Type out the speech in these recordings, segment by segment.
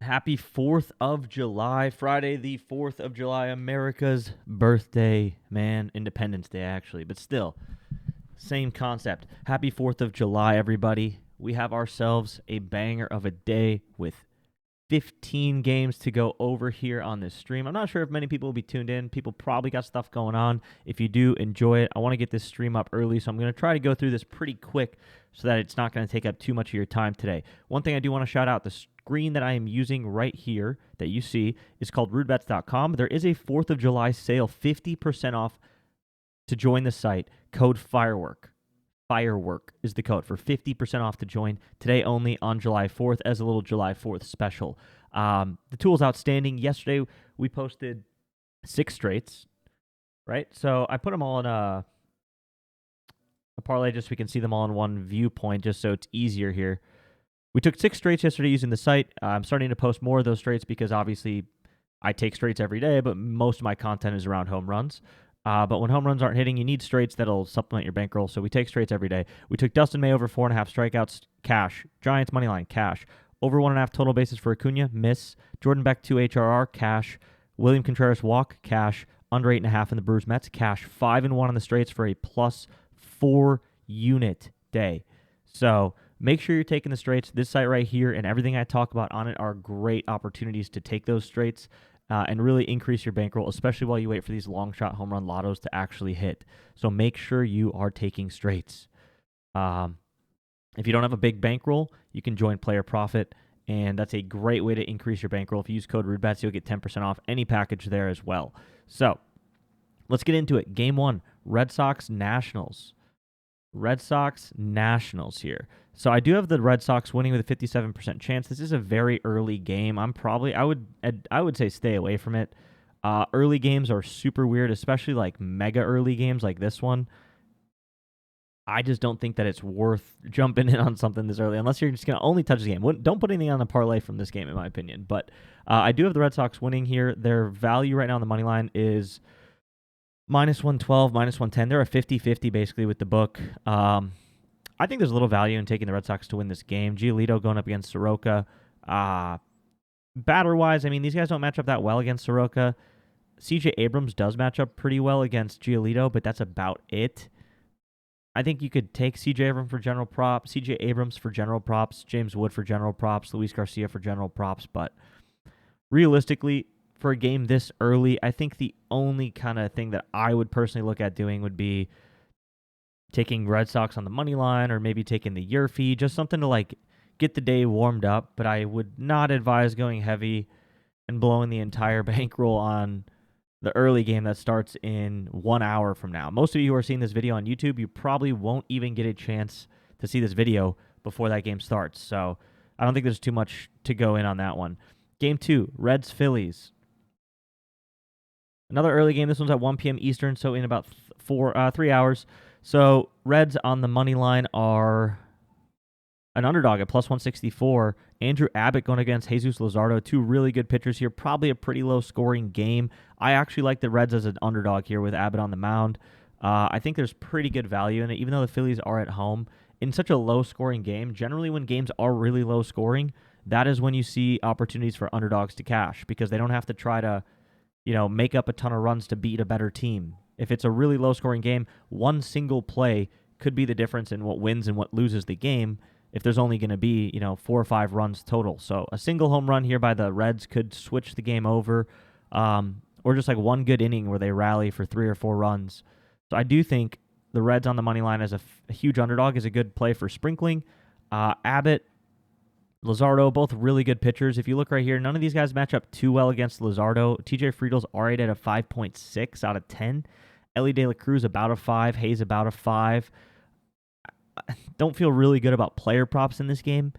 Happy 4th of July, Friday the 4th of July, America's birthday, man, Independence Day actually, but still, same concept. Happy 4th of July, everybody. We have ourselves a banger of a day with 15 games to go over here on this stream. I'm not sure if many people will be tuned in. People probably got stuff going on. If you do, enjoy it. I want to get this stream up early, so I'm going to try to go through this pretty quick so that it's not going to take up too much of your time today. One thing I do want to shout out, the screen that I am using right here that you see is called rudebets.com. There is a 4th of July sale, 50% off to join the site, code FIREWORK. Firework is the code for 50% off to join today only on July 4th as a little July 4th special. The tool's outstanding. Yesterday, we posted 6 straights, right? So I put them all in a parlay just so we can see them all in one viewpoint just so it's easier here. We took 6 straights yesterday using the site. I'm starting to post more of those straights because obviously I take straights every day, but most of my content is around home runs. But when home runs aren't hitting, you need straights that'll supplement your bankroll. So we take straights every day. We took Dustin May over 4.5 strikeouts, cash. Giants money line, cash. Over 1.5 total bases for Acuna, miss. Jordan Beck 2 HRR, cash. William Contreras walk, cash. Under 8.5 in the Brewers Mets, cash. 5-1 on the straights for a +4 unit day. So make sure you're taking the straights. This site right here and everything I talk about on it are great opportunities to take those straights. And really increase your bankroll, especially while you wait for these long shot home run lottos to actually hit. So make sure you are taking straights. If you don't have a big bankroll, you can join Player Profit, and that's a great way to increase your bankroll. If you use code RUDEBETS, you'll get 10% off any package there as well. So let's get into it. Game 1, Red Sox Nationals. Red Sox Nationals here. So I do have the Red Sox winning with a 57% chance. This is a very early game. I would say stay away from it. Early games are super weird, especially like mega early games like this one. I just don't think that it's worth jumping in on something this early unless you're just going to only touch the game. Don't put anything on the parlay from this game, in my opinion. But I do have the Red Sox winning here. Their value right now on the money line is -112, -110. They're a 50-50 basically with the book. I think there's a little value in taking the Red Sox to win this game. Giolito going up against Soroka. Batter-wise, I mean, these guys don't match up that well against Soroka. CJ Abrams does match up pretty well against Giolito, but that's about it. I think you could take CJ Abrams for general props, James Wood for general props, Luis Garcia for general props, but realistically, for a game this early, I think the only kind of thing that I would personally look at doing would be taking Red Sox on the money line or maybe taking the year fee, just something to like get the day warmed up. But I would not advise going heavy and blowing the entire bankroll on the early game that starts in 1 hour from now. Most of you who are seeing this video on YouTube, you probably won't even get a chance to see this video before that game starts. So I don't think there's too much to go in on that one. Game 2, Reds Phillies. Another early game. This one's at 1 p.m. Eastern, so in about 3 hours. So Reds on the money line are an underdog at +164. Andrew Abbott going against Jesus Luzardo. 2 really good pitchers here. Probably a pretty low-scoring game. I actually like the Reds as an underdog here with Abbott on the mound. I think there's pretty good value in it, even though the Phillies are at home. In such a low-scoring game, generally when games are really low-scoring, that is when you see opportunities for underdogs to cash because they don't have to try to make up a ton of runs to beat a better team. If it's a really low-scoring game, one single play could be the difference in what wins and what loses the game if there's only going to be, 4 or 5 runs total. So a single home run here by the Reds could switch the game over, or just like one good inning where they rally for 3 or 4 runs. So I do think the Reds on the money line as a huge underdog is a good play for sprinkling. Abbott, Luzardo, both really good pitchers. If you look right here, none of these guys match up too well against Luzardo. TJ Friedel's already at a 5.6 out of 10. Ellie De La Cruz about a 5. Hayes about a 5. Don't feel really good about player props in this game,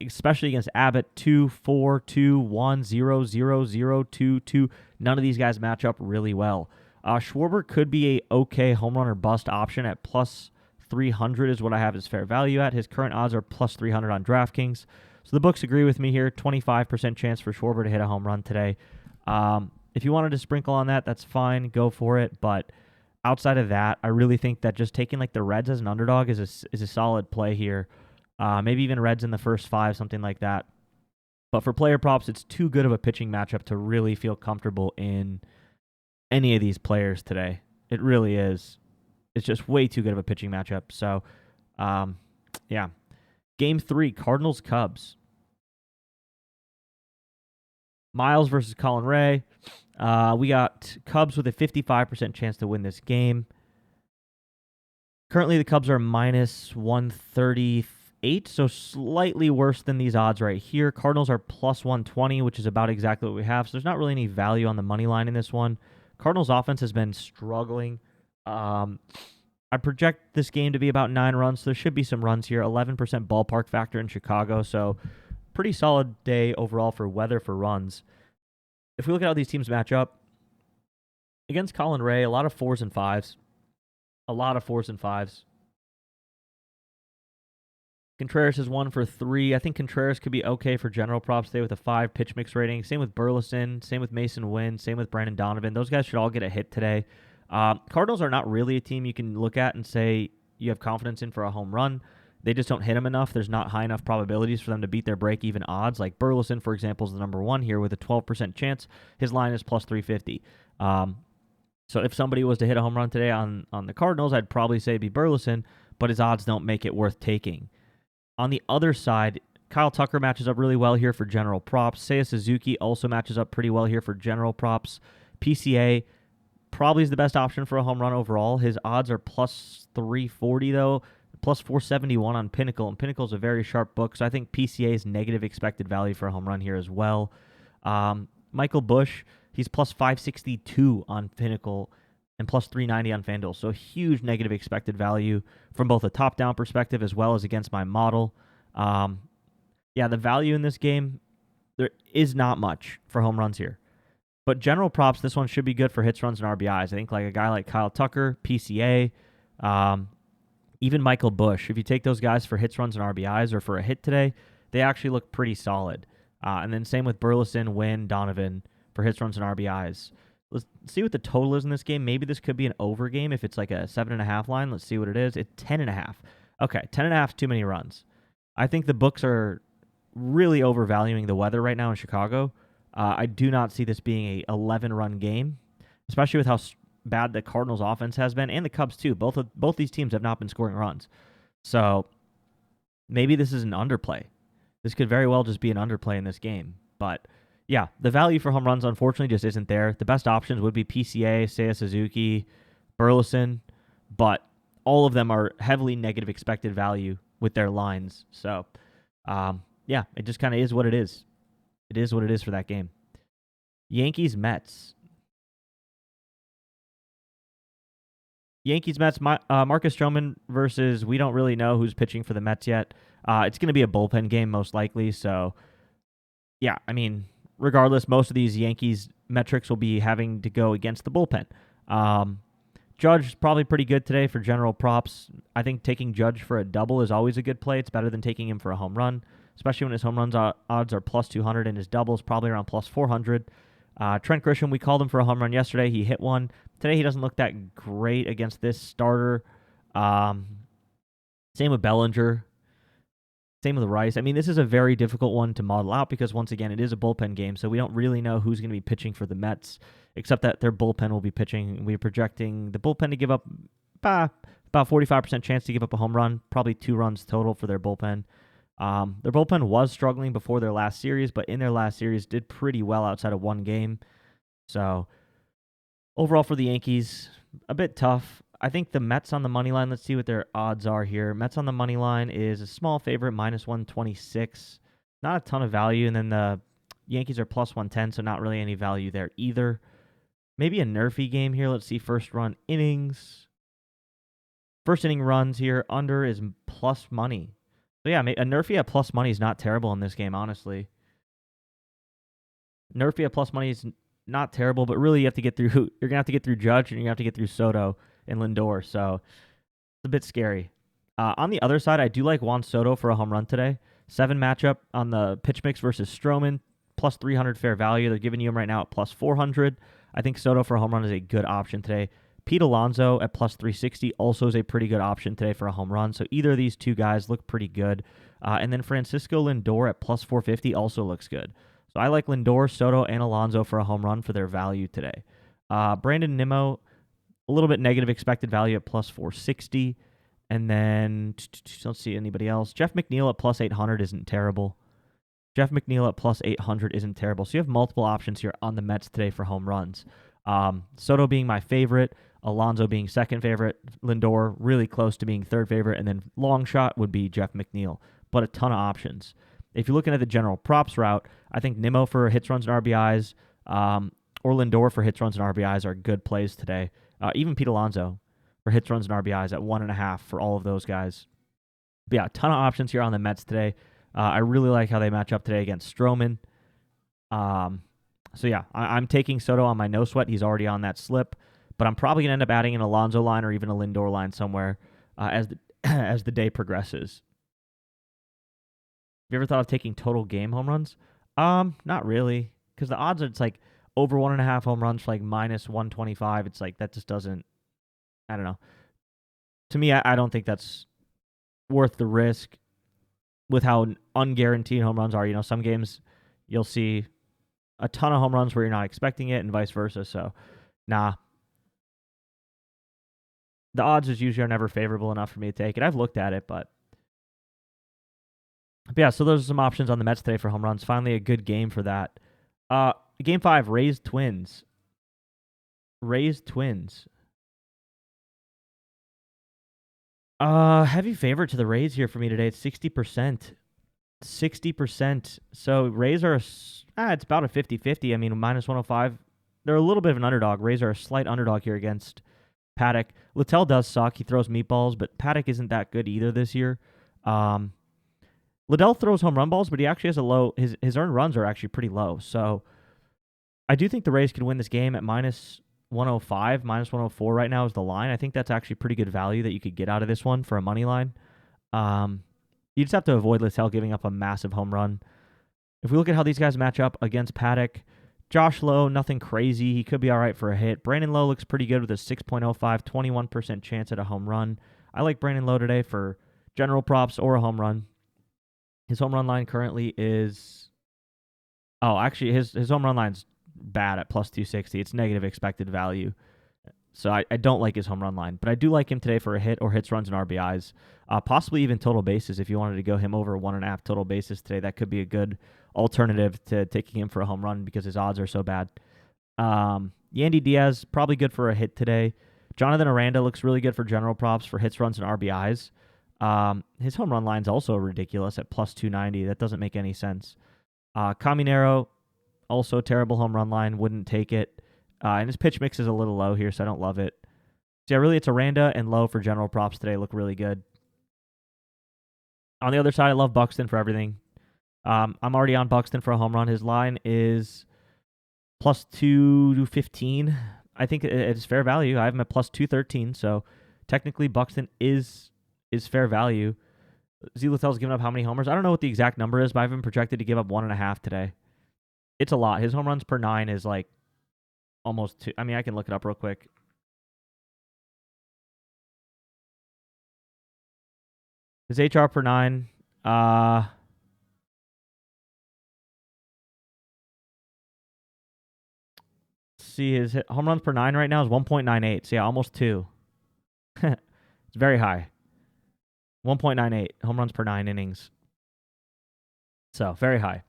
especially against Abbott. 2, 4, 2, 1, 0, 0, 0, 2, 2. None of these guys match up really well. Schwarber could be a okay home run or bust option at +300 is what I have his fair value at. His current odds are +300 on DraftKings. So the books agree with me here. 25% chance for Schwarber to hit a home run today. If you wanted to sprinkle on that, that's fine. Go for it. But outside of that, I really think that just taking like the Reds as an underdog is a solid play here. Maybe even Reds in the first 5, something like that. But for player props, it's too good of a pitching matchup to really feel comfortable in any of these players today. It really is. It's just way too good of a pitching matchup. So, yeah. Game 3, Cardinals Cubs. Miles versus Colin Ray. We got Cubs with a 55% chance to win this game. Currently, the Cubs are minus 138, so slightly worse than these odds right here. Cardinals are plus 120, which is about exactly what we have. So there's not really any value on the money line in this one. Cardinals offense has been struggling. I project this game to be about 9 runs, so there should be some runs here. 11% ballpark factor in Chicago, so pretty solid day overall for weather for runs. If we look at how these teams match up, against Colin Ray, a lot of 4s and 5s. A lot of 4s and 5s. Contreras is 1 for 3. I think Contreras could be okay for general props today with a 5 pitch mix rating. Same with Burleson. Same with Mason Wynn. Same with Brandon Donovan. Those guys should all get a hit today. Cardinals are not really a team you can look at and say you have confidence in for a home run. They just don't hit them enough. There's not high enough probabilities for them to beat their break-even odds. Like Burleson, for example, is the number 1 here with a 12% chance. His line is plus 350. So if somebody was to hit a home run today on the Cardinals, I'd probably say it'd be Burleson, but his odds don't make it worth taking. On the other side, Kyle Tucker matches up really well here for general props. Seiya Suzuki also matches up pretty well here for general props. PCA probably is the best option for a home run overall. His odds are plus 340, though, plus 471 on Pinnacle, and Pinnacle is a very sharp book, so I think PCA is negative expected value for a home run here as well. Michael Busch, he's plus 562 on Pinnacle and plus 390 on FanDuel. So huge negative expected value from both a top-down perspective as well as against my model. Yeah, the value in this game, there is not much for home runs here. But general props, this one should be good for hits, runs, and RBIs. I think like a guy like Kyle Tucker, PCA, even Michael Busch. If you take those guys for hits, runs, and RBIs or for a hit today, they actually look pretty solid. And then same with Burleson, Wynn, Donovan for hits, runs, and RBIs. Let's see what the total is in this game. Maybe this could be an over game if it's like a 7.5 line. Let's see what it is. It's 10.5. Okay, 10.5 is too many runs. I think the books are really overvaluing the weather right now in Chicago. I do not see this being a 11-run game, especially with how bad the Cardinals' offense has been, and the Cubs too. Both these teams have not been scoring runs. So maybe this is an underplay. This could very well just be an underplay in this game. But yeah, the value for home runs unfortunately just isn't there. The best options would be PCA, Seiya Suzuki, Burleson, but all of them are heavily negative expected value with their lines. So yeah, it just kind of is what it is. It is what it is for that game. Yankees-Mets. Yankees-Mets, Marcus Stroman versus we don't really know who's pitching for the Mets yet. It's going to be a bullpen game most likely. So, yeah, I mean, regardless, most of these Yankees metrics will be having to go against the bullpen. Judge is probably pretty good today for general props. I think taking Judge for a double is always a good play. It's better than taking him for a home run, especially when his home runs odds are plus 200 and his double is probably around plus 400. Trent Grisham, we called him for a home run yesterday. He hit one. Today he doesn't look that great against this starter. Same with Bellinger. Same with Rice. I mean, this is a very difficult one to model out because, once again, it is a bullpen game, so we don't really know who's going to be pitching for the Mets, except that their bullpen will be pitching. We're projecting the bullpen to give up about 45% chance to give up a home run, probably 2 runs total for their bullpen. Their bullpen was struggling before their last series, but in their last series did pretty well outside of one game. So overall for the Yankees, a bit tough. I think the Mets on the money line, let's see what their odds are here. Mets on the money line is a small favorite, minus 126. Not a ton of value. And then the Yankees are plus 110, so not really any value there either. Maybe a nerfy game here. Let's see first run innings. First inning runs here, under is plus money. So yeah, a nerfy at plus money is not terrible in this game, honestly. Nerfy at plus money is not terrible, but really you have to get through. You're gonna have to get through Judge, and you have to get through Soto and Lindor. So it's a bit scary. On the other side, I do like Juan Soto for a home run today. 7 matchup on the pitch mix versus Stroman, plus 300 fair value. They're giving you him right now at plus 400. I think Soto for a home run is a good option today. Pete Alonso at plus 360 also is a pretty good option today for a home run. So either of these two guys look pretty good. And then Francisco Lindor at plus 450 also looks good. So I like Lindor, Soto, and Alonso for a home run for their value today. Brandon Nimmo, a little bit negative expected value at plus 460. And then, don't see anybody else. Jeff McNeil at plus 800 isn't terrible. Jeff McNeil at plus 800 isn't terrible. So you have multiple options here on the Mets today for home runs. Soto being my favorite, Alonso being second favorite, Lindor really close to being third favorite, and then long shot would be Jeff McNeil. But a ton of options. If you're looking at the general props route, I think Nimmo for hits, runs, and RBIs, or Lindor for hits, runs, and RBIs are good plays today. Even Pete Alonso for hits, runs, and RBIs at 1.5 for all of those guys. But yeah, a ton of options here on the Mets today. I really like how they match up today against Stroman. So yeah, I'm taking Soto on my no sweat. He's already on that slip, but I'm probably gonna end up adding an Alonso line or even a Lindor line somewhere as the as the day progresses. Have you ever thought of taking total game home runs? Not really, because the odds are it's like over 1.5 home runs for like minus 125. It's like that just doesn't. I don't know. To me, I don't think that's worth the risk with how unguaranteed home runs are. You know, some games you'll see a ton of home runs where you're not expecting it and vice versa. So, nah. The odds is usually are never favorable enough for me to take it. I've looked at it, but yeah, so those are some options on the Mets today for home runs. Finally, a good game for that. Game 5, Rays Twins. Rays Twins. Heavy favorite to the Rays here for me today. It's 60%. 60%. So Rays are, it's about a 50-50. I mean, minus 105. They're a little bit of an underdog. Rays are a slight underdog here against Paddock. Littell does suck. He throws meatballs, but Paddock isn't that good either this year. Liddell throws home run balls, but he actually has a low, his earned runs are actually pretty low. So I do think the Rays could win this game at minus 105, minus 104 right now is the line. I think that's actually pretty good value that you could get out of this one for a money line. You just have to avoid Littell giving up a massive home run. If we look at how these guys match up against Paddock, Josh Lowe, nothing crazy. He could be all right for a hit. Brandon Lowe looks pretty good with a 6.05, 21% chance at a home run. I like Brandon Lowe today for general props or a home run. His home run line currently is... Oh, actually, his home run line's bad at plus 260. It's negative expected value. So I don't like his home run line. But I do like him today for a hit or hits, runs, and RBIs. Possibly even total bases. If you wanted to go him over 1.5 total bases today, that could be a good alternative to taking him for a home run because his odds are so bad. Yandy Diaz, probably good for a hit today. Jonathan Aranda looks really good for general props for hits, runs, and RBIs. His home run line's also ridiculous at plus 290. That doesn't make any sense. Caminero, also a terrible home run line. Wouldn't take it. And his pitch mix is a little low here, so I don't love it. So yeah, really it's Aranda and Lowe for general props today. Look really good. On the other side, I love Buxton for everything. I'm already on Buxton for a home run. His line is plus 215. I think it's fair value. I have him at plus 213, so technically Buxton is fair value. Z Littell's given up how many homers? I don't know what the exact number is, but I have him projected to give up 1.5 today. It's a lot. His home runs per 9 is like almost 2. I mean, I can look it up real quick. His HR per 9, see, his home runs per 9 right now is 1.98. So yeah, almost 2. It's very high. 1.98 home runs per 9 innings. So very high.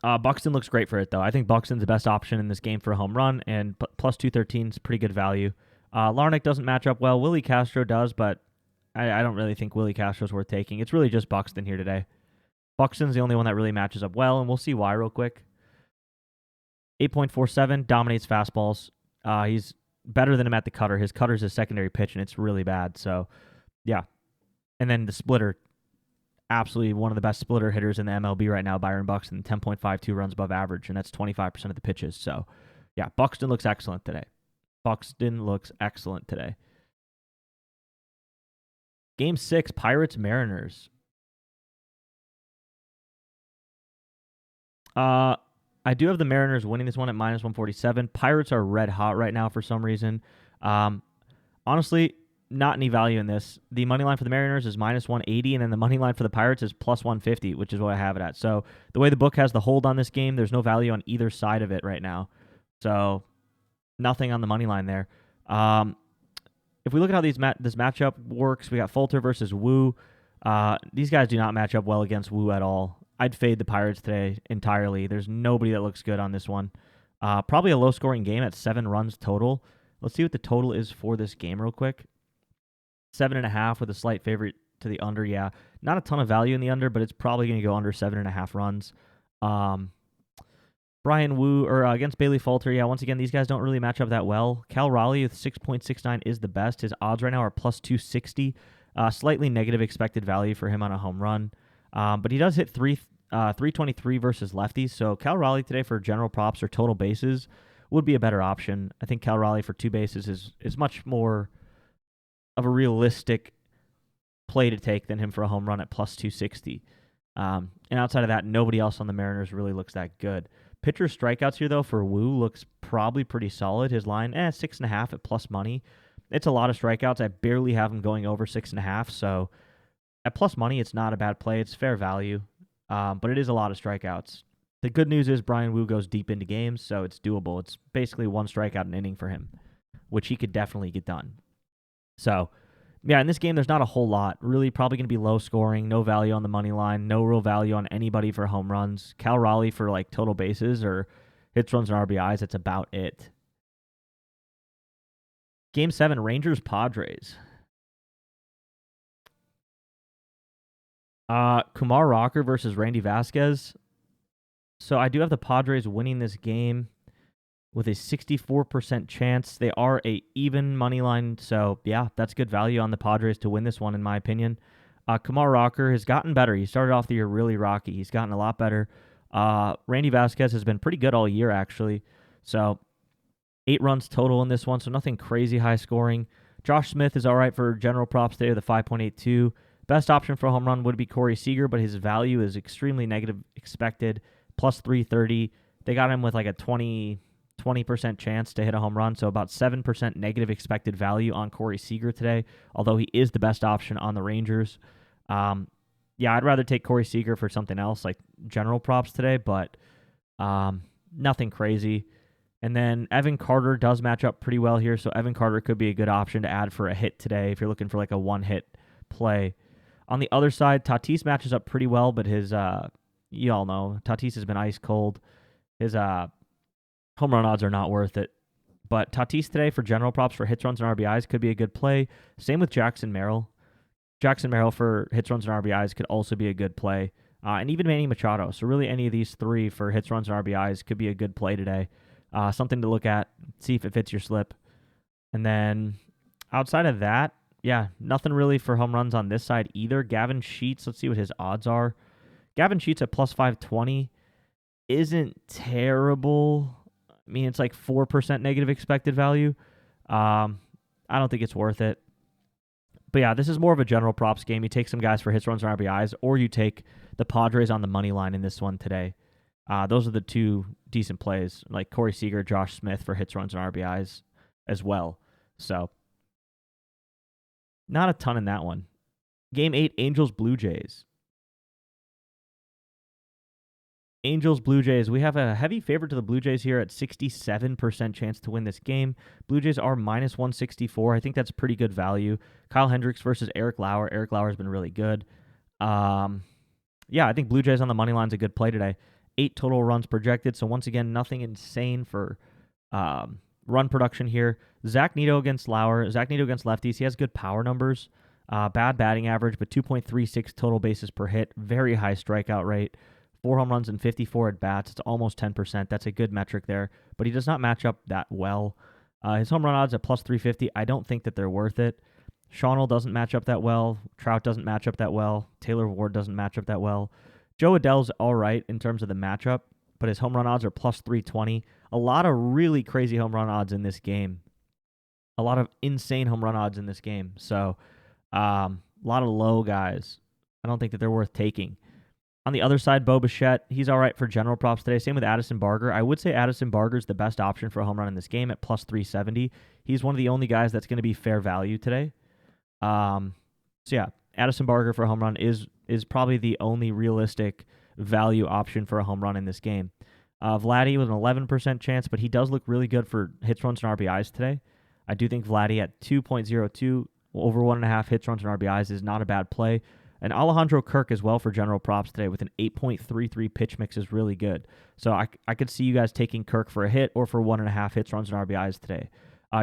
Buxton looks great for it, though. I think Buxton's the best option in this game for a home run, and plus 213 is pretty good value. Larnach doesn't match up well. Willie Castro does, but I don't really think Willie Castro's worth taking. It's really just Buxton here today. Buxton's the only one that really matches up well, and we'll see why real quick. 8.47, dominates fastballs. He's better than him at the cutter. His cutter's his secondary pitch, and it's really bad. So, yeah. And then the splitter, absolutely one of the best splitter hitters in the MLB right now, Byron Buxton, 10.52 runs above average, and that's 25% of the pitches. So, yeah, Buxton looks excellent today. Buxton looks excellent today. Game 6, Pirates-Mariners. I I do have the Mariners winning this one at minus 147. Pirates are red hot right now for some reason. Honestly, not any value in this. The money line for the Mariners is minus 180, and then the money line for the Pirates is plus 150, which is what I have it at. So the way the book has the hold on this game, there's no value on either side of it right now. So nothing on the money line there. If we look at how this matchup works, we got Fulter versus Wu. These guys do not match up well against Wu at all. I'd fade the Pirates today entirely. There's nobody that looks good on this one. Probably a low-scoring game at 7 runs total. Let's see what the total is for this game real quick. 7.5 with a slight favorite to the under. Yeah, not a ton of value in the under, but it's probably going to go under 7.5 runs. Brian Wu against Bailey Falter. Yeah, once again, these guys don't really match up that well. Cal Raleigh with 6.69 is the best. His odds right now are plus 260. Slightly negative expected value for him on a home run. But he does hit 323 versus lefties. So Cal Raleigh today for general props or total bases would be a better option. I think Cal Raleigh for 2 bases is much more of a realistic play to take than him for a home run at plus 260. And outside of that, nobody else on the Mariners really looks that good. Pitcher strikeouts here, though, for Wu looks probably pretty solid. His line, 6.5 at plus money. It's a lot of strikeouts. I barely have him going over 6.5, so at plus money, it's not a bad play. It's fair value, but it is a lot of strikeouts. The good news is Brian Wu goes deep into games, so it's doable. It's basically 1 strikeout an inning for him, which he could definitely get done. So, yeah, in this game, there's not a whole lot. Really probably going to be low scoring, no value on the money line, no real value on anybody for home runs. Cal Raleigh for like total bases or hits, runs, and RBIs, that's about it. Game 7, Rangers-Padres. Kumar Rocker versus Randy Vasquez. So I do have the Padres winning this game with a 64% chance. They are a even money line, so yeah, that's good value on the Padres to win this one, in my opinion. Kumar Rocker has gotten better. He started off the year really rocky. He's gotten a lot better. Randy Vasquez has been pretty good all year, actually. So 8 runs total in this one, so nothing crazy high scoring. Josh Smith is all right for general props today with a 5.82. Best option for a home run would be Corey Seager, but his value is extremely negative expected, plus 330. They got him with like a 20% chance to hit a home run, so about 7% negative expected value on Corey Seager today, although he is the best option on the Rangers. Yeah, I'd rather take Corey Seager for something else like general props today, but nothing crazy. And then Evan Carter does match up pretty well here, so Evan Carter could be a good option to add for a hit today if you're looking for like a 1-hit play. On the other side, Tatis matches up pretty well, but his, you all know, Tatis has been ice cold. His home run odds are not worth it. But Tatis today for general props for hits, runs, and RBIs could be a good play. Same with Jackson Merrill. Jackson Merrill for hits, runs, and RBIs could also be a good play. And even Manny Machado. So really any of these 3 for hits, runs, and RBIs could be a good play today. Something to look at, see if it fits your slip. And then outside of that, yeah, nothing really for home runs on this side either. Gavin Sheets, let's see what his odds are. Gavin Sheets at plus 520 isn't terrible. I mean, it's like 4% negative expected value. I don't think it's worth it. But yeah, this is more of a general props game. You take some guys for hits, runs, and RBIs, or you take the Padres on the money line in this one today. Those are the 2 decent plays, like Corey Seager, Josh Smith for hits, runs, and RBIs as well. So, not a ton in that one. Game 8, Angels, Blue Jays. Angels, Blue Jays. We have a heavy favorite to the Blue Jays here at 67% chance to win this game. Blue Jays are minus 164. I think that's pretty good value. Kyle Hendricks versus Eric Lauer. Eric Lauer has been really good. Yeah, I think Blue Jays on the money line is a good play today. 8 total runs projected. So once again, nothing insane for run production here. Zach Neto against Lauer. Zach Neto against lefties. He has good power numbers. Bad batting average, but 2.36 total bases per hit. Very high strikeout rate. 4 home runs and 54 at bats. It's almost 10%. That's a good metric there. But he does not match up that well. His home run odds at plus 350. I don't think that they're worth it. Shawnnell doesn't match up that well. Trout doesn't match up that well. Taylor Ward doesn't match up that well. Joe Adell's all right in terms of the matchup, but his home run odds are plus 320. A lot of really crazy home run odds in this game. A lot of insane home run odds in this game. So, a lot of low guys. I don't think that they're worth taking. On the other side, Bo Bichette, he's all right for general props today. Same with Addison Barger. I would say Addison Barger is the best option for a home run in this game at plus 370. He's one of the only guys that's going to be fair value today. So yeah, Addison Barger for a home run is probably the only realistic value option for a home run in this game. Vladdy with an 11% chance, but he does look really good for hits, runs, and RBIs today. I do think Vladdy at 2.02 over 1.5 hits, runs, and RBIs is not a bad play. And Alejandro Kirk as well for general props today with an 8.33 pitch mix is really good. So I could see you guys taking Kirk for a hit or for 1.5 hits, runs, and RBIs today.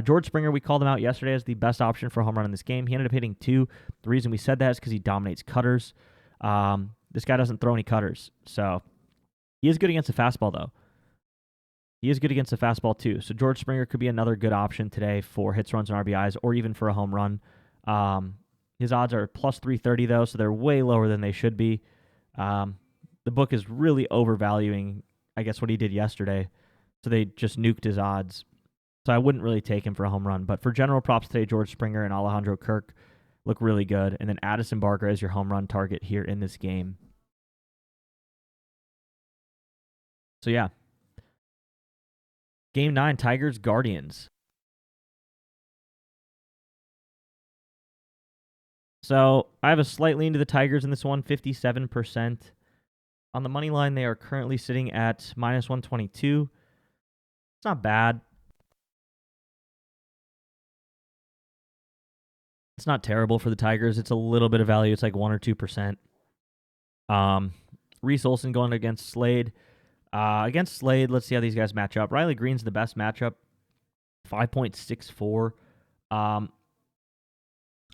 George Springer, we called him out yesterday as the best option for a home run in this game. He ended up hitting 2. The reason we said that is because he dominates cutters. This guy doesn't throw any cutters. So he is good against the fastball, though. He is good against the fastball, too. So George Springer could be another good option today for hits, runs, and RBIs, or even for a home run. His odds are plus 330, though, so they're way lower than they should be. The book is really overvaluing, I guess, what he did yesterday. So they just nuked his odds. So I wouldn't really take him for a home run. But for general props today, George Springer and Alejandro Kirk look really good. And then Addison Barger as your home run target here in this game. So yeah. Game 9, Tigers, Guardians. So I have a slight lean to the Tigers in this one, 57%. On the money line, they are currently sitting at minus 122. It's not bad. It's not terrible for the Tigers. It's a little bit of value. It's like 1 or 2%. Reese Olson going against Slade. Against Slade, let's see how these guys match up. Riley Green's the best matchup, 5.64.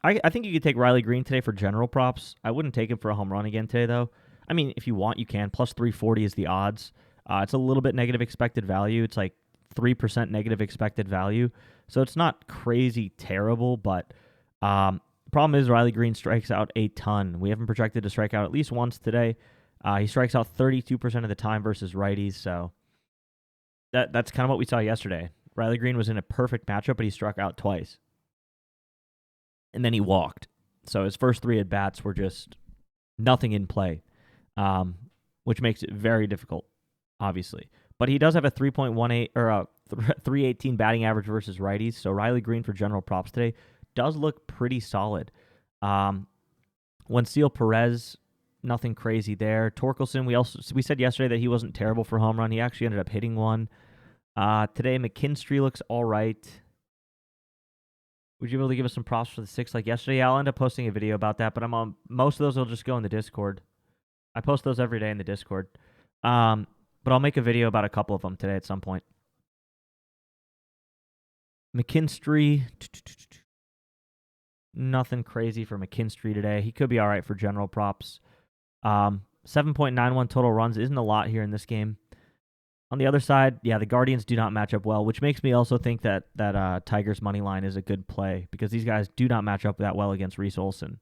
I think you could take Riley Green today for general props. I wouldn't take him for a home run again today, though. I mean, if you want, you can. Plus 340 is the odds. It's a little bit negative expected value. It's like 3% negative expected value. So it's not crazy terrible, but the problem is Riley Green strikes out a ton. We have him projected to strike out at least once today. He strikes out 32% of the time versus righties, so that's kind of what we saw yesterday. Riley Green was in a perfect matchup, but he struck out twice. And then he walked. So his first 3 at-bats were just nothing in play, which makes it very difficult, obviously. But he does have a 3.18 or a 318 batting average versus righties, so Riley Green for general props today does look pretty solid. Juancil Perez, nothing crazy there. Torkelson, we said yesterday that he wasn't terrible for home run. He actually ended up hitting one. Today, McKinstry looks all right. Would you be able to give us some props for the 6 like yesterday? Yeah, I'll end up posting a video about that, but most of those will just go in the Discord. I post those every day in the Discord. But I'll make a video about a couple of them today at some point. McKinstry, nothing crazy for McKinstry today. He could be all right for general props. 7.91 total runs isn't a lot here in this game. On the other side, yeah, the Guardians do not match up well, which makes me also think that Tigers money line is a good play because these guys do not match up that well against Reese Olson.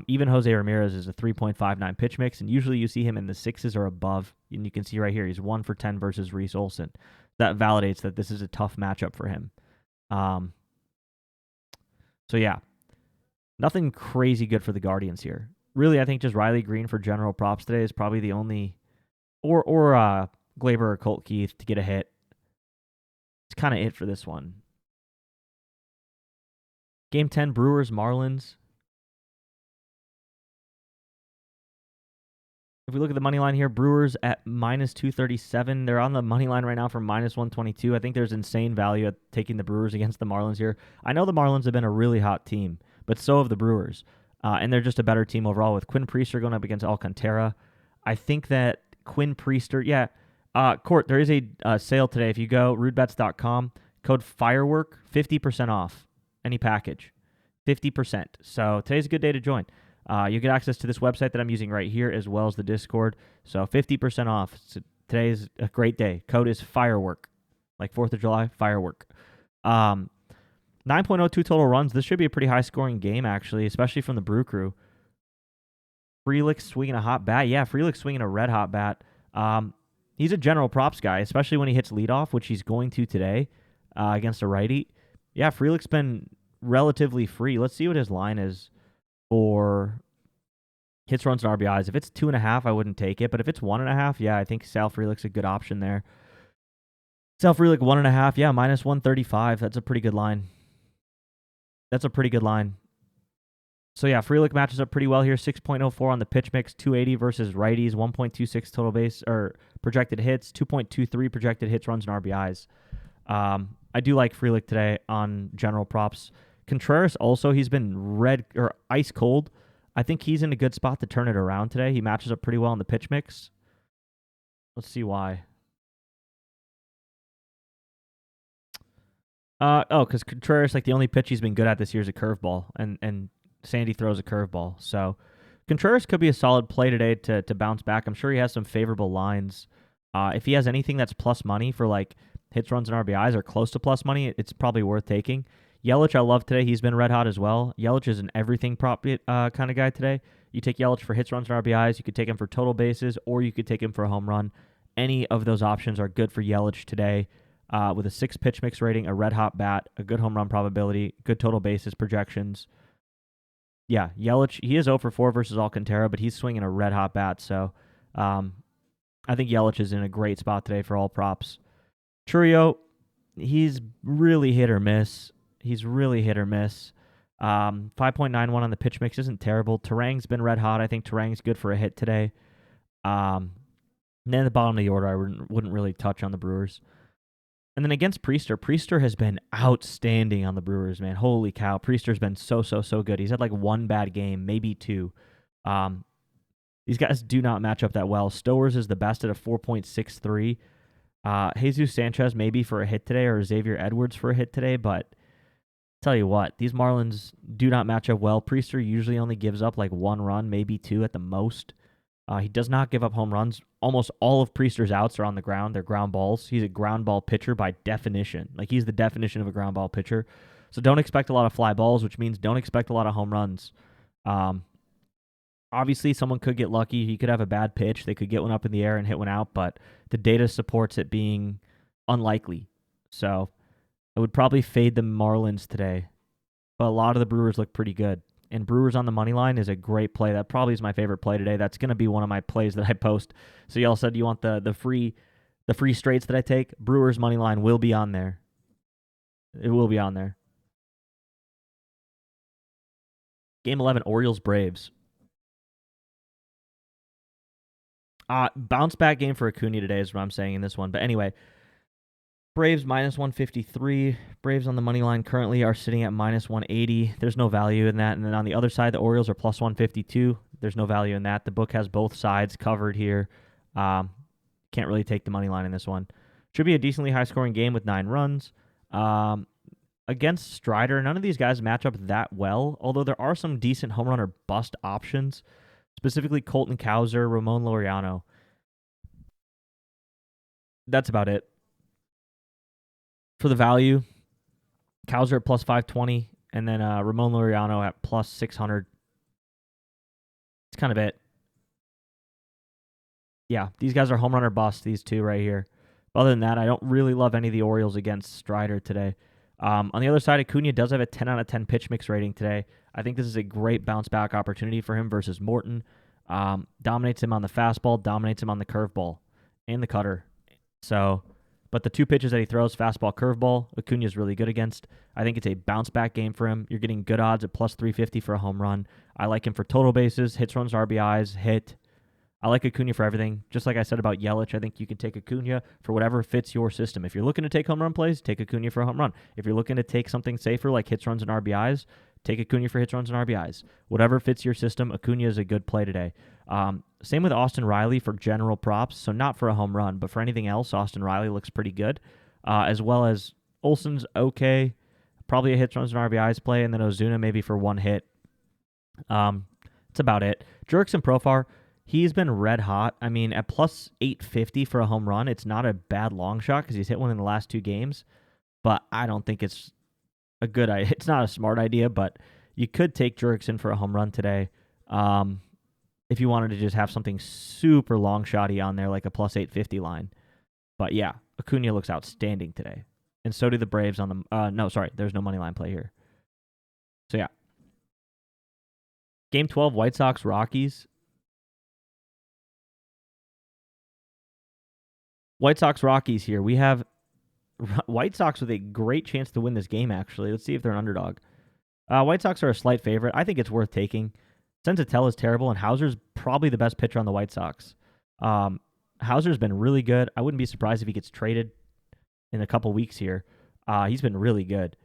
Even Jose Ramirez is a 3.59 pitch mix, and usually you see him in the 6s or above, and you can see right here he's 1 for 10 versus Reese Olson. That validates that this is a tough matchup for him. So yeah, nothing crazy good for the Guardians here. Really, I think just Riley Green for general props today is probably the only, or Glaber or Colt Keith to get a hit. It's kind of it for this one. Game 10, Brewers, Marlins. If we look at the money line here, Brewers at minus 237. They're on the money line right now for minus 122. I think there's insane value at taking the Brewers against the Marlins here. I know the Marlins have been a really hot team, but so have the Brewers. And they're just a better team overall with Quinn Priester going up against Alcantara. I think that Quinn Priester, Court, there is a sale today. If you go rudebets.com, code FIREWORK, 50% off any package. 50%. So today's a good day to join. You get access to this website that I'm using right here as well as the Discord. So 50% off. So today's a great day. Code is FIREWORK. Like 4th of July, firework. 9.02 total runs. This should be a pretty high-scoring game, actually, especially from the Brew Crew. Frelick swinging a hot bat. Yeah, Frelick swinging a red-hot bat. He's a general props guy, especially when he hits leadoff, which he's going to today against a righty. Yeah, Frelick's been relatively free. Let's see what his line is for Hits, runs, and RBIs. If it's 2.5, I wouldn't take it. But if it's 1.5, yeah, I think Sal Frelick's a good option there. Sal Frelick 1.5, yeah, minus 135. That's a pretty good line. So yeah, Frelick matches up pretty well here. 6.04 on the pitch mix, 280 versus righties, 1.26 total base or projected hits, 2.23 projected hits, runs, and RBIs. I do like Frelick today on general props. Contreras also, he's been red or ice cold. I think he's in a good spot to turn it around today. He matches up pretty well in the pitch mix. Let's see why. Because Contreras, like the only pitch he's been good at this year is a curveball, and Sandy throws a curveball. So Contreras could be a solid play today to bounce back. I'm sure he has some favorable lines. If he has anything that's plus money for like hits, runs, and RBIs or close to plus money, it's probably worth taking. Yelich, I love today. He's been red hot as well. Yelich is an everything prop kind of guy today. You take Yelich for hits, runs, and RBIs. You could take him for total bases, or you could take him for a home run. Any of those options are good for Yelich today. With a 6 pitch mix rating, a red hot bat, a good home run probability, good total bases projections. Yeah, Yelich, he is 0 for 4 versus Alcantara, but he's swinging a red hot bat. So I think Yelich is in a great spot today for all props. Churio, he's really hit or miss. 5.91 on the pitch mix isn't terrible. Terang's been red hot. I think Terang's good for a hit today. And then the bottom of the order, I wouldn't really touch on the Brewers. And then against Priester has been outstanding on the Brewers, man. Holy cow. Priester's been so good. He's had like one bad game, maybe two. These guys do not match up that well. Stowers is the best at a 4.63. Jesus Sanchez maybe for a hit today, or Xavier Edwards for a hit today, but tell you what, these Marlins do not match up well. Priester usually only gives up like 1 run, maybe 2 at the most. He does not give up home runs. Almost all of Priester's outs are on the ground. They're ground balls. He's a ground ball pitcher by definition. Like, he's the definition of a ground ball pitcher. So don't expect a lot of fly balls, which means don't expect a lot of home runs. Obviously, someone could get lucky. He could have a bad pitch. They could get one up in the air and hit one out, but the data supports it being unlikely. So I would probably fade the Marlins today, but a lot of the Brewers look pretty good. And Brewers on the money line is a great play. That probably is my favorite play today. That's going to be one of my plays that I post. So y'all said you want the free straights that I take. Brewers money line will be on there. It will be on there. Game 11, Orioles Braves. Bounce back game for Acuna today is what I'm saying in this one. But anyway, Braves minus 153. Braves on the money line currently are sitting at minus 180. There's no value in that. And then on the other side, the Orioles are plus 152. There's no value in that. The book has both sides covered here. Can't really take the money line in this one. Should be a decently high-scoring game with 9 runs. Against Strider, none of these guys match up that well, although there are some decent home run or bust options, specifically Colton Cowser, Ramon Laureano. That's about it. For the value, Cowser at plus 520, and then Ramon Laureano at plus 600. It's kind of it. Yeah, these guys are home run or bust, these two right here. Other than that, I don't really love any of the Orioles against Strider today. On the other side, Acuna does have a 10 out of 10 pitch mix rating today. I think this is a great bounce back opportunity for him versus Morton. Dominates him on the fastball, dominates him on the curveball and the cutter. But the 2 pitches that he throws, fastball, curveball, Acuna is really good against. I think it's a bounce back game for him. You're getting good odds at plus 350 for a home run. I like him for total bases, hits, runs, RBIs, hit. I like Acuna for everything. Just like I said about Yelich, I think you can take Acuna for whatever fits your system. If you're looking to take home run plays, take Acuna for a home run. If you're looking to take something safer like hits, runs, and RBIs, take Acuna for hits, runs, and RBIs. Whatever fits your system, Acuna is a good play today. Same with Austin Riley for general props. So not for a home run, but for anything else, Austin Riley looks pretty good. As well as Olsen's okay. Probably a hits, runs, and RBIs play. And then Ozuna maybe for 1 hit. That's about it. Jurickson Profar, he's been red hot. I mean, at plus 850 for a home run, it's not a bad long shot because he's hit one in the last 2 games. But I don't think it's a good idea. It's not a smart idea, but you could take Jurickson for a home run today. If you wanted to just have something super long shotty on there, like a plus 850 line. But yeah, Acuna looks outstanding today. And so do the Braves on the... there's no money line play here. So yeah. Game 12, White Sox, Rockies. White Sox Rockies here. We have White Sox with a great chance to win this game, actually. Let's see if they're an underdog. White Sox are a slight favorite. I think it's worth taking. Senzatella is terrible, and Hauser's probably the best pitcher on the White Sox. Hauser's been really good. I wouldn't be surprised if he gets traded in a couple weeks here. He's been really good.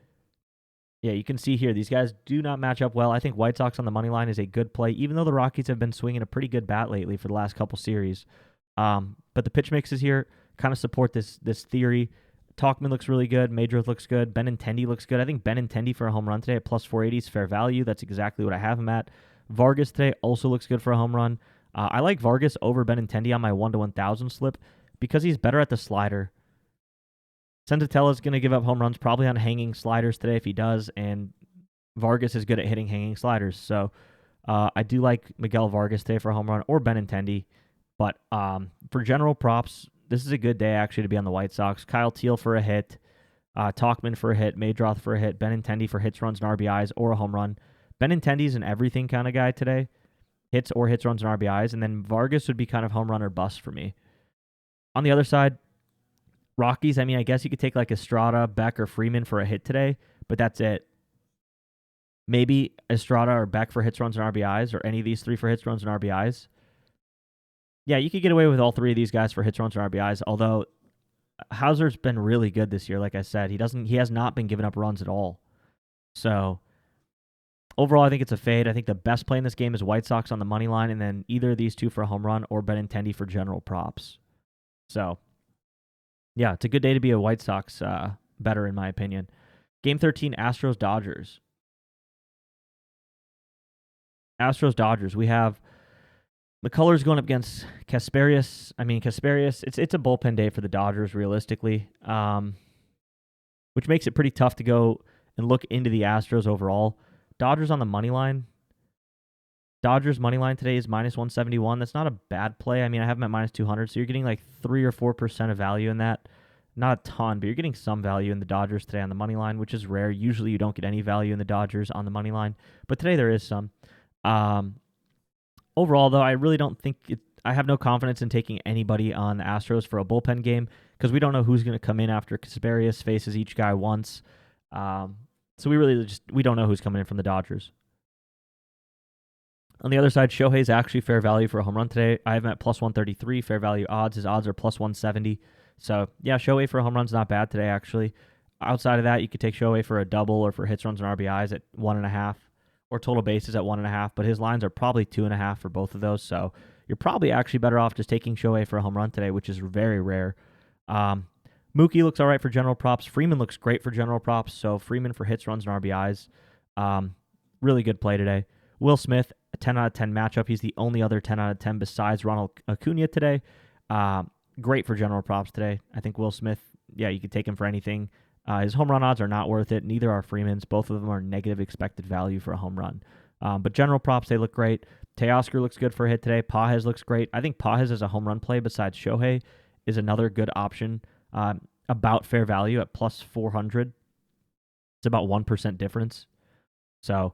Yeah, you can see here, these guys do not match up well. I think White Sox on the money line is a good play, even though the Rockies have been swinging a pretty good bat lately for the last couple series. But the pitch mixes here kind of support this theory. Talkman looks really good. Madrith looks good. Benintendi looks good. I think Benintendi for a home run today at plus 480 is fair value. That's exactly what I have him at. Vargas today also looks good for a home run. I like Vargas over Benintendi on my 1-to-1000 slip because he's better at the slider. Senzatella is going to give up home runs probably on hanging sliders today if he does, and Vargas is good at hitting hanging sliders. So I do like Miguel Vargas today for a home run or Benintendi. But for general props, this is a good day actually to be on the White Sox. Kyle Teal for a hit, Talkman for a hit, Madroth for a hit, Benintendi for hits, runs, and RBIs or a home run. Benintendi's an everything kind of guy today, hits, runs, and RBIs, and then Vargas would be kind of home run or bust for me. On the other side, Rockies, I mean, I guess you could take like Estrada, Beck, or Freeman for a hit today, but that's it. Maybe Estrada or Beck for hits, runs, and RBIs, or any of these three for hits, runs, and RBIs. Yeah, you could get away with all three of these guys for hits, runs, and RBIs, although Hauser's been really good this year, like I said. He has not been giving up runs at all. So overall, I think it's a fade. I think the best play in this game is White Sox on the money line, and then either of these two for a home run or Benintendi for general props. So yeah, it's a good day to be a White Sox bettor, in my opinion. Game 13, Astros-Dodgers. Astros-Dodgers. We have McCullers going up against Kasparius. It's a bullpen day for the Dodgers, realistically, which makes it pretty tough to go and look into the Astros overall. Dodgers on the money line. Dodgers money line today is minus 171. That's not a bad play. I mean, I have them at minus 200, so you're getting like 3 or 4% of value in that. Not a ton, but you're getting some value in the Dodgers today on the money line, which is rare. Usually you don't get any value in the Dodgers on the money line, but today there is some. Overall, though, I really don't think I have no confidence in taking anybody on the Astros for a bullpen game because we don't know who's going to come in after Kasparius faces each guy once. So we don't know who's coming in from the Dodgers. On the other side, Shohei's actually fair value for a home run today. I have him at plus 133, fair value odds. His odds are plus 170. So, yeah, Shohei for a home run's not bad today, actually. Outside of that, you could take Shohei for a double or for hits, runs, and RBIs at 1.5 or total bases at 1.5, but his lines are probably 2.5 for both of those. So, you're probably actually better off just taking Shohei for a home run today, which is very rare. Mookie looks all right for general props. Freeman looks great for general props. So, Freeman for hits, runs, and RBIs. Really good play today. Will Smith, a 10 out of 10 matchup. He's the only other 10 out of 10 besides Ronald Acuna today. Great for general props today. I think Will Smith, yeah, you could take him for anything. His home run odds are not worth it. Neither are Freeman's. Both of them are negative expected value for a home run. But general props, they look great. Teoscar looks good for a hit today. Pages looks great. I think Pages as a home run play besides Shohei is another good option. About fair value at plus 400. It's about 1% difference. So,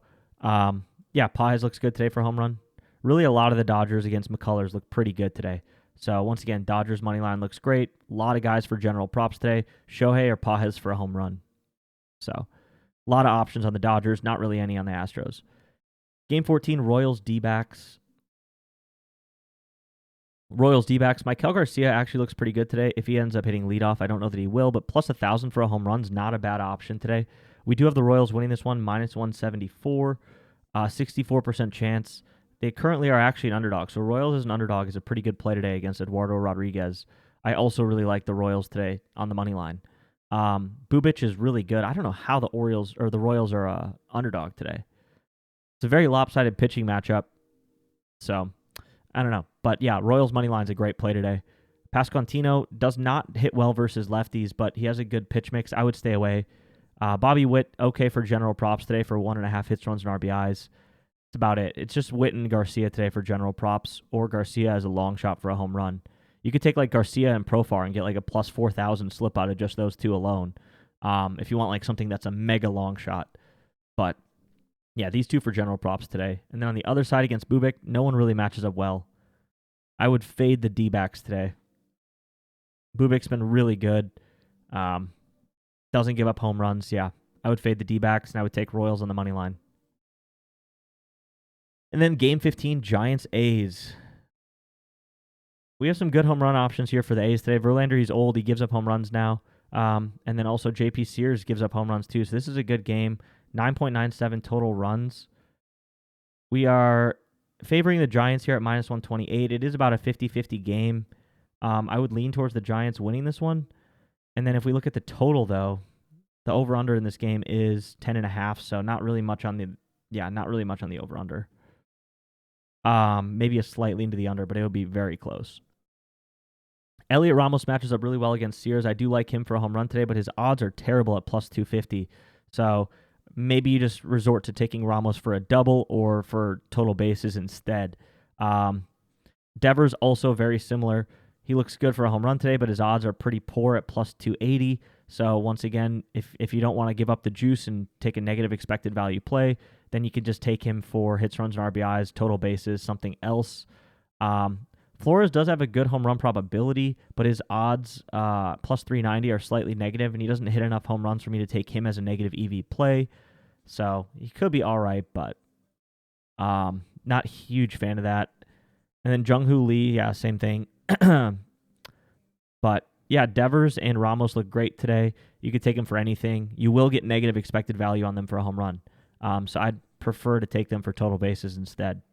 yeah, Pages looks good today for a home run. Really, a lot of the Dodgers against McCullers look pretty good today. So, once again, Dodgers money line looks great. A lot of guys for general props today. Shohei or Pages for a home run. So, a lot of options on the Dodgers, not really any on the Astros. Game 14, Royals Dbacks. Royals Dbacks. Maikel Garcia actually looks pretty good today. If he ends up hitting leadoff, I don't know that he will, but plus 1,000 for a home run is not a bad option today. We do have the Royals winning this one, minus 174. 64% chance. They currently are actually an underdog. So Royals as an underdog is a pretty good play today against Eduardo Rodriguez. I also really like the Royals today on the money line. Bubic is really good. I don't know how the Royals are underdog today. It's a very lopsided pitching matchup. So I don't know. But yeah, Royals money line is a great play today. Pasquantino does not hit well versus lefties, but he has a good pitch mix. I would stay away. Bobby Witt, okay for general props today for 1.5 hits, runs, and RBIs. That's about it. It's just Witt and Garcia today for general props, or Garcia as a long shot for a home run. You could take like Garcia and Profar and get like a plus 4,000 slip out of just those two alone if you want like something that's a mega long shot. But yeah, these two for general props today. And then on the other side against Bubic, no one really matches up well. I would fade the Dbacks today. Dbacks been really good. Doesn't give up home runs. Yeah, I would fade the D-backs, and I would take Royals on the money line. And then Game 15, Giants-A's. We have some good home run options here for the A's today. Verlander, he's old. He gives up home runs now. And then also J.P. Sears gives up home runs too. So this is a good game. 9.97 total runs. We are favoring the Giants here at minus 128. It is about a 50-50 game. I would lean towards the Giants winning this one. And then if we look at the total, though, the over-under in this game is 10.5. So not really much on the over-under. Maybe a slight lean to the under, but it would be very close. Elliot Ramos matches up really well against Sears. I do like him for a home run today, but his odds are terrible at plus 250. So maybe you just resort to taking Ramos for a double or for total bases instead. Devers also very similar. He looks good for a home run today, but his odds are pretty poor at plus 280. So once again, if you don't want to give up the juice and take a negative expected value play, then you can just take him for hits, runs, and RBIs, total bases, something else. Flores does have a good home run probability, but his odds plus 390 are slightly negative, and he doesn't hit enough home runs for me to take him as a negative EV play. So he could be all right, but not a huge fan of that. And then Jung-Hoo Lee, yeah, same thing. But yeah, Devers and Ramos look great today. You could take them for anything. You will get negative expected value on them for a home run. So I'd prefer to take them for total bases instead.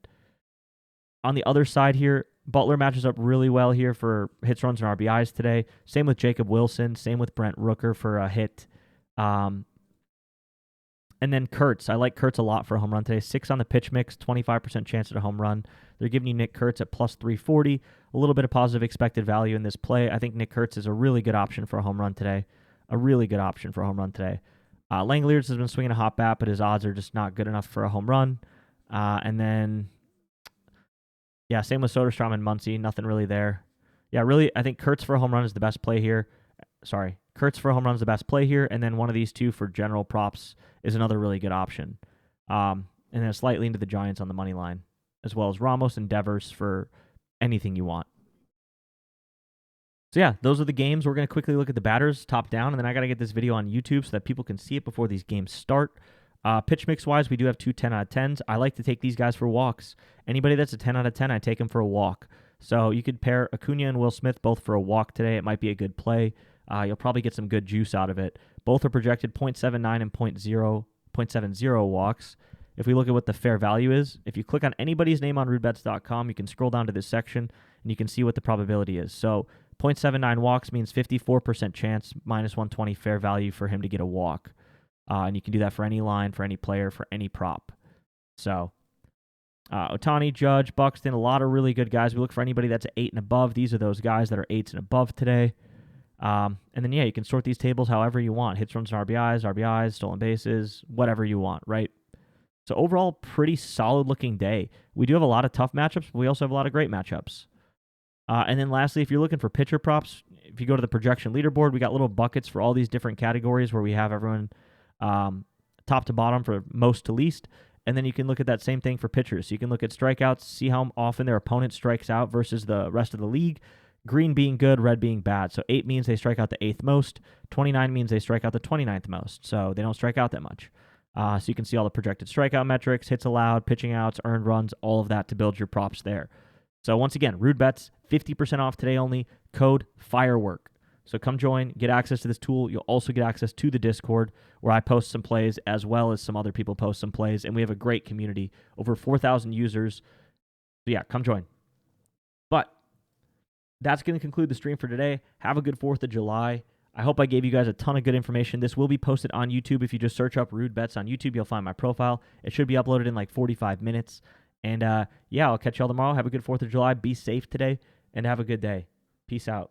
On the other side here, Butler matches up really well here for hits, runs, and RBIs today. Same with Jacob Wilson. Same with Brent Rooker for a hit. And then Kurtz. I like Kurtz a lot for a home run today. 6 on the pitch mix, 25% chance at a home run. They're giving you Nick Kurtz at plus 340. A little bit of positive expected value in this play. I think Nick Kurtz is a really good option for a home run today. Langeliers has been swinging a hot bat, but his odds are just not good enough for a home run. And then, yeah, same with Soderstrom and Muncy. Nothing really there. Yeah, really, I think Kurtz for a home run is the best play here. Kurtz for a home run is the best play here, and then one of these two for general props is another really good option. And then a slight lean to the Giants on the money line, as well as Ramos and Devers for anything you want. So yeah, those are the games. We're going to quickly look at the batters top down, and then I got to get this video on YouTube so that people can see it before these games start. Pitch mix-wise, we do have 2 10 out of 10s. I like to take these guys for walks. Anybody that's a 10 out of 10, I take them for a walk. So you could pair Acuna and Will Smith both for a walk today. It might be a good play. You'll probably get some good juice out of it. Both are projected 0.79 and 0.70 walks. If we look at what the fair value is, if you click on anybody's name on rudebets.com, you can scroll down to this section, and you can see what the probability is. So 0.79 walks means 54% chance, minus 120 fair value for him to get a walk. And you can do that for any line, for any player, for any prop. So Ohtani, Judge, Buxton, a lot of really good guys. We look for anybody that's 8 and above. These are those guys that are 8s and above today. And then, yeah, you can sort these tables however you want. Hits, runs, and RBIs, stolen bases, whatever you want, right? So overall, pretty solid-looking day. We do have a lot of tough matchups, but we also have a lot of great matchups. And then lastly, if you're looking for pitcher props, if you go to the projection leaderboard, we got little buckets for all these different categories where we have everyone top to bottom for most to least. And then you can look at that same thing for pitchers. So you can look at strikeouts, see how often their opponent strikes out versus the rest of the league. Green being good, red being bad. So 8 means they strike out the 8th most. 29 means they strike out the 29th most. So they don't strike out that much. So you can see all the projected strikeout metrics, hits allowed, pitching outs, earned runs, all of that to build your props there. So once again, Rude Bets, 50% off today only. Code FIREWORK. So come join, get access to this tool. You'll also get access to the Discord where I post some plays as well as some other people post some plays. And we have a great community, over 4,000 users. So yeah, come join. But that's going to conclude the stream for today. Have a good 4th of July. I hope I gave you guys a ton of good information. This will be posted on YouTube. If you just search up Rude Bets on YouTube, you'll find my profile. It should be uploaded in like 45 minutes. And yeah, I'll catch y'all tomorrow. Have a good 4th of July. Be safe today and have a good day. Peace out.